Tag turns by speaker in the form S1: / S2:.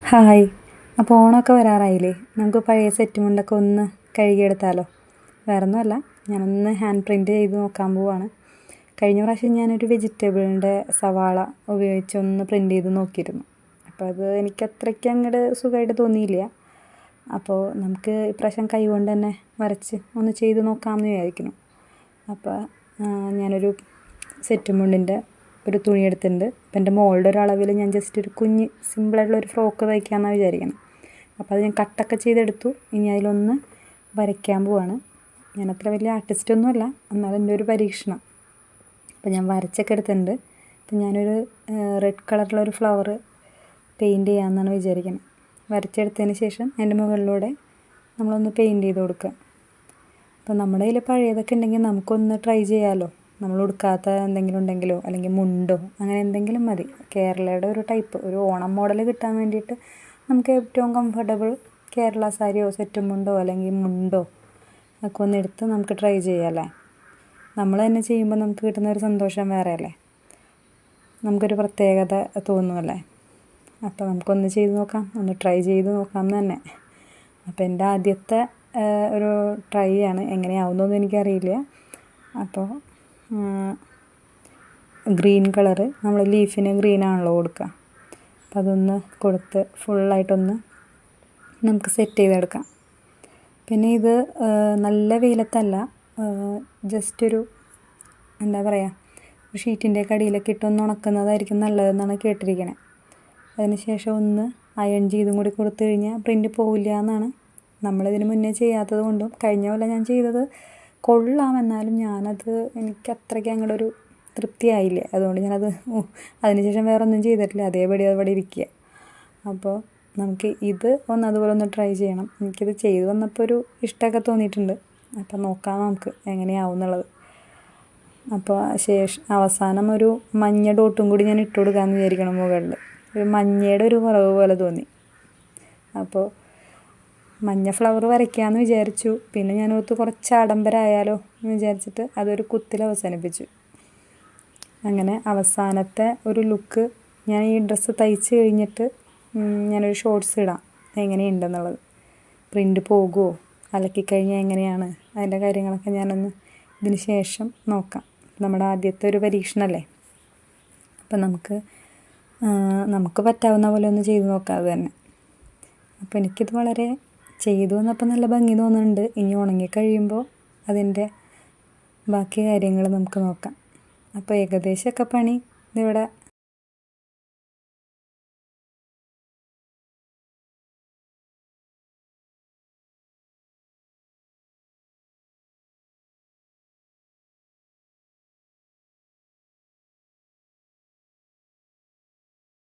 S1: Hi. അപ്പോൾ ഓണമൊക്കെ വരാറായില്ലേ? നമുക്ക് പഴയ സെറ്റ് മുണ്ടൊക്കെ ഒന്ന് കഴുകിയെടുത്താലോ? വേറൊന്നുമല്ല, ഞാനൊന്ന് ഹാൻഡ് പ്രിൻറ്റ് ചെയ്ത് നോക്കാൻ പോവാണ്. കഴിഞ്ഞ പ്രാവശ്യം ഞാനൊരു വെജിറ്റബിളിൻ്റെ സവാള ഉപയോഗിച്ച് ഒന്ന് പ്രിൻറ്റ് ചെയ്ത് നോക്കിയിരുന്നു. അപ്പോൾ അത് എനിക്ക് അത്രയ്ക്ക് അങ്ങോട്ട് സുഖമായിട്ട് തോന്നിയില്ല. അപ്പോൾ നമുക്ക് ഇപ്രാവശ്യം കൈ കൊണ്ട് തന്നെ വരച്ച് ഒന്ന് ചെയ്ത് നോക്കാമെന്ന് വിചാരിക്കുന്നു. അപ്പോൾ ഞാനൊരു സെറ്റ് മുണ്ടിൻ്റെ ഒരു തുണി എടുത്തിട്ടുണ്ട്. അപ്പം എൻ്റെ മോളുടെ ഒരു അളവിൽ ഞാൻ ജസ്റ്റ് ഒരു കുഞ്ഞ് സിമ്പിളായിട്ടുള്ളൊരു ഫ്രോക്ക് തയ്ക്കാമെന്നാണ് വിചാരിക്കുന്നത്. അപ്പോൾ അത് ഞാൻ കട്ടൊക്കെ ചെയ്തെടുത്തു. ഇനി അതിലൊന്ന് വരയ്ക്കാൻ പോവാണ്. ഞാനത്ര വലിയ ആർട്ടിസ്റ്റൊന്നുമല്ല, എന്നാലും എൻ്റെ ഒരു പരീക്ഷണം. അപ്പോൾ ഞാൻ വരച്ചൊക്കെ എടുത്തിട്ടുണ്ട്. അപ്പം ഞാനൊരു റെഡ് കളറിലൊരു ഫ്ലവർ പെയിൻറ്റ് ചെയ്യാമെന്നാണ് വിചാരിക്കുന്നത്. വരച്ചെടുത്തതിന് ശേഷം അതിൻ്റെ മുകളിലൂടെ നമ്മളൊന്ന് പെയിൻറ്റ് ചെയ്ത് കൊടുക്കുക. അപ്പോൾ നമ്മുടെ കയ്യിൽ പഴയതൊക്കെ ഉണ്ടെങ്കിൽ നമുക്കൊന്ന് ട്രൈ ചെയ്യാമല്ലോ. നമ്മൾ ഉടുക്കാത്ത എന്തെങ്കിലും ഉണ്ടെങ്കിലോ അല്ലെങ്കിൽ മുണ്ടോ അങ്ങനെ എന്തെങ്കിലും മതി. കേരളയുടെ ഒരു ടൈപ്പ് ഒരു ഓണം മോഡൽ കിട്ടാൻ വേണ്ടിയിട്ട് നമുക്ക് ഏറ്റവും കംഫർട്ടബിൾ കേരള സാരിയോ സെറ്റ് മുണ്ടോ അല്ലെങ്കിൽ മുണ്ടോ ഒക്കെ ഒന്ന് എടുത്ത് നമുക്ക് ട്രൈ ചെയ്യാമല്ലേ. നമ്മൾ തന്നെ ചെയ്യുമ്പോൾ നമുക്ക് കിട്ടുന്ന ഒരു സന്തോഷം വേറെ അല്ലേ, നമുക്കൊരു പ്രത്യേകത തോന്നുമല്ലേ. അപ്പോൾ നമുക്കൊന്ന് ചെയ്ത് നോക്കാം, ഒന്ന് ട്രൈ ചെയ്ത് നോക്കാം തന്നെ. അപ്പോൾ എൻ്റെ ആദ്യത്തെ ഒരു ട്രൈ ആണ്. എങ്ങനെയാവുന്നൊന്നും എനിക്കറിയില്ല. അപ്പോൾ ഗ്രീൻ കളറ്, നമ്മൾ ലീഫിന് ഗ്രീനാണല്ലോ കൊടുക്കുക. അപ്പം അതൊന്ന് കൊടുത്ത് ഫുള്ളായിട്ടൊന്ന് നമുക്ക് സെറ്റ് ചെയ്തെടുക്കാം. പിന്നെ ഇത് നല്ല വെയിലത്തല്ല, ജസ്റ്റ് ഒരു എന്താ പറയുക, ഒരു ഷീറ്റിൻ്റെയൊക്കെ അടിയിലൊക്കെ ഇട്ടൊന്ന് ഉണക്കുന്നതായിരിക്കും നല്ലതെന്നാണ് കേട്ടിരിക്കണേ. അതിന് ശേഷം ഒന്ന് അയൺ ചെയ്തും കൂടി കൊടുത്തു കഴിഞ്ഞാൽ പ്രിൻ്റ് പോവില്ല എന്നാണ്. നമ്മളിതിന് മുന്നേ ചെയ്യാത്തത് കൊണ്ടും കഴിഞ്ഞ പോലെ ഞാൻ ചെയ്തത് കൊള്ളാം, എന്നാലും എനിക്ക് അത്രയ്ക്ക് അങ്ങോട്ട് ഒരു തൃപ്തിയായില്ല. അതുകൊണ്ട് ഞാനത് അതിനുശേഷം വേറെ ഒന്നും ചെയ്തിട്ടില്ല, അതേപടി ഇരിക്കുക. അപ്പോൾ നമുക്ക് ഇത് അതുപോലെ ഒന്ന് ട്രൈ ചെയ്യണം. എനിക്കിത് ചെയ്ത് വന്നപ്പോൾ ഒരു ഇഷ്ടമൊക്കെ തോന്നിയിട്ടുണ്ട്. അപ്പോൾ നോക്കാം നമുക്ക് എങ്ങനെയാവും എന്നുള്ളത്. അപ്പോൾ അവസാനം ഒരു മഞ്ഞ ഡോട്ടും കൂടി ഞാൻ ഇട്ട് കൊടുക്കാമെന്ന് വിചാരിക്കണം മുകളിൽ. ഒരു മഞ്ഞയുടെ ഒരു കുറവ് പോലെ തോന്നി. അപ്പോൾ മഞ്ഞ ഫ്ലവർ വരയ്ക്കാമെന്ന് വിചാരിച്ചു. പിന്നെ ഞാനോർത്ത് കുറച്ച് ആഡംബരമായാലോ എന്ന് വിചാരിച്ചിട്ട് അതൊരു കുത്തിൽ അവസാനിപ്പിച്ചു. അങ്ങനെ അവസാനത്തെ ഒരു ലുക്ക് ഞാൻ ഈ ഡ്രസ്സ് തയ്ച്ച് കഴിഞ്ഞിട്ട് ഞാനൊരു ഷോർട്സ് ഇടാം എങ്ങനെയുണ്ടെന്നുള്ളത്. പ്രിൻ്റ് പോകുമോ, അലക്കിക്കഴിഞ്ഞാൽ എങ്ങനെയാണ്, അതിൻ്റെ കാര്യങ്ങളൊക്കെ ഞാനൊന്ന് ഇതിന് ശേഷം നോക്കാം. നമ്മുടെ ആദ്യത്തെ ഒരു പരീക്ഷണമല്ലേ, അപ്പം നമുക്ക് പറ്റാവുന്ന പോലെ ഒന്ന് ചെയ്ത് നോക്കാം അത് തന്നെ. അപ്പോൾ എനിക്കിത് വളരെ ചെയ്തു വന്നപ്പോൾ നല്ല ഭംഗി തോന്നുന്നുണ്ട്. ഇനി ഉണങ്ങിക്കഴിയുമ്പോൾ അതിൻ്റെ ബാക്കി കാര്യങ്ങൾ നമുക്ക് നോക്കാം. അപ്പോൾ ഏകദേശമൊക്കെ പണി ഇതിവിടെ